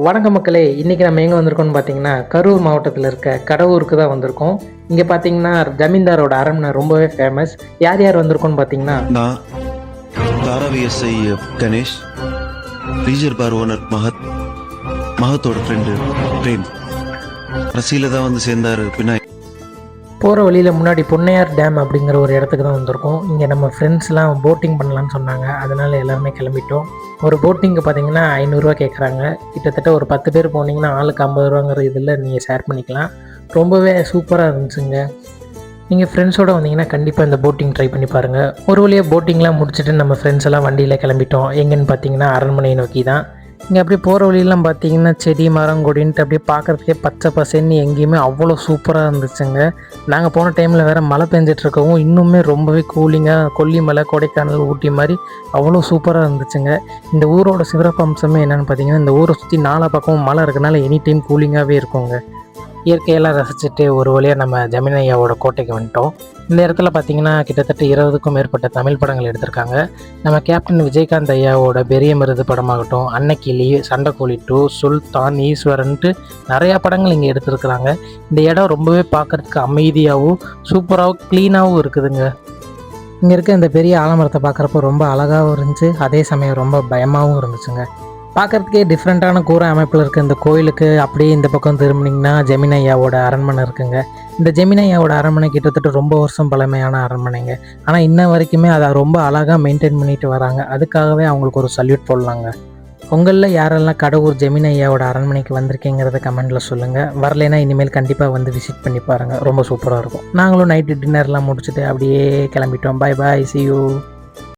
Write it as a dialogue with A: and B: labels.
A: வணக்கம் மக்களே! இன்றைக்கி நம்ம எங்கே வந்திருக்கோம்னு பார்த்தீங்கன்னா, கரூர் மாவட்டத்தில் இருக்க கடவூருக்கு தான் வந்திருக்கோம். இங்கே பார்த்தீங்கன்னா, ஜமீன்தாரோட அரண்மனை ரொம்பவே ஃபேமஸ். யார் யார் வந்திருக்கோம்னு பார்த்தீங்கன்னா,
B: நான் தாராவி எஸ்ஐ கணேஷ், ரீஜர் பார் ஓனர் மகத்தோட ஃப்ரெண்டு பிரேம். ரசியில் தான் வந்து சேர்ந்தார். பின்னாடி
A: போகிற வழியில் முன்னாடி பொன்னையார் டேம் அப்படிங்கிற ஒரு இடத்துக்கு தான் வந்திருக்கோம். இங்கே நம்ம ஃப்ரெண்ட்ஸ்லாம் போட்டிங் பண்ணலான்னு சொன்னாங்க. அதனால் எல்லாருமே கிளம்பிட்டோம். ஒரு போட்டிங்க்கு பார்த்தீங்கன்னா 500 கேட்குறாங்க. கிட்டத்தட்ட ஒரு 10 பேர் போனீங்கன்னா ஆளுக்கு 50 ரூபாங்கிற இதில் நீங்கள் ஷேர் பண்ணிக்கலாம். ரொம்பவே சூப்பராக இருந்துச்சுங்க. நீங்கள் ஃப்ரெண்ட்ஸோடு வந்தீங்கன்னா கண்டிப்பாக இந்த போட்டிங் ட்ரை பண்ணி பாருங்கள். ஒரு வழியாக போட்டிங்லாம் முடிச்சுட்டு நம்ம ஃப்ரெண்ட்ஸ் எல்லாம் வண்டியில் கிளம்பிட்டோம். எங்கேன்னு பார்த்தீங்கன்னா அரண்மனையை நோக்கி தான். இங்கே அப்படியே போகிற வழியெல்லாம் பார்த்தீங்கன்னா செடி மரம் கொடின்ட்டு அப்படியே பார்க்குறதுக்கே பச்சை பசேன்னு எங்கேயுமே அவ்வளோ சூப்பராக இருந்துச்சுங்க. நாங்கள் போன டைமில் வேறு மழை பெஞ்சிட்ருக்கவும் இன்னுமே ரொம்பவே கூலிங்காக கொல்லிமலை, கொடைக்கானல், ஊட்டி மாதிரி அவ்வளோ சூப்பராக இருந்துச்சுங்க. இந்த ஊரோட சிறப்பு அம்சமே என்னென்னு பார்த்தீங்கன்னா, இந்த ஊரை சுற்றி நாலா பக்கமும் மழை இருக்கனால எனி டைம் கூலிங்காகவே இருக்குங்க. இயற்கையெல்லாம் ரசிச்சுட்டு ஒரு வழியாக நம்ம ஜமீன் ஐயாவோட கோட்டைக்கு வந்துட்டோம். இந்த இடத்துல பார்த்தீங்கன்னா கிட்டத்தட்ட 20க்கும் மேற்பட்ட தமிழ் படங்கள் எடுத்திருக்காங்க. நம்ம கேப்டன் விஜயகாந்த் ஐயாவோட பெரிய மருது படமாகட்டும், அன்னக்கிளி, சண்டைக்கோழி 2, சுல்தான், ஈஸ்வரன்ட்டு நிறையா படங்கள் இங்கே எடுத்திருக்கிறாங்க. இந்த இடம் ரொம்பவே பார்க்குறதுக்கு அமைதியாகவும் சூப்பராகவும் க்ளீனாகவும் இருக்குதுங்க. இங்கே இருக்க இந்த பெரிய ஆலமரத்தை பார்க்குறப்போ ரொம்ப அழகாகவும் இருந்துச்சு, அதே சமயம் ரொம்ப பயமாகவும் இருந்துச்சுங்க. பார்க்குறதுக்கே டிஃப்ரெண்ட்டான கூரை அமைப்பில் இருக்க இந்த கோயிலுக்கு அப்படியே இந்த பக்கம் திரும்பினீங்கன்னா ஜெமினி ஐயாவோட அரண்மனை இருக்குங்க. இந்த ஜெமினி ஐயாவோட அரண்மனை கிட்டத்தட்ட ரொம்ப வருஷம் பழமையான அரண்மனைங்க. ஆனால் இன்ன வரைக்குமே அதை ரொம்ப அழகாக மெயின்டைன் பண்ணிட்டு வராங்க. அதுக்காகவே அவங்களுக்கு ஒரு சல்யூட் போடலாங்க. உங்களில் யாரெல்லாம் கடவுர் ஜெமினி ஐயாவோட அரண்மனைக்கு வந்திருக்கீங்கிறத கமெண்ட்டில் சொல்லுங்கள். வரலைன்னா இனிமேல் கண்டிப்பாக வந்து விசிட் பண்ணி பாருங்கள். ரொம்ப சூப்பராக இருக்கும். நாங்களும் நைட்டு டின்னர்லாம் முடிச்சுட்டு அப்படியே கிளம்பிட்டோம். பாய் பாய், see you.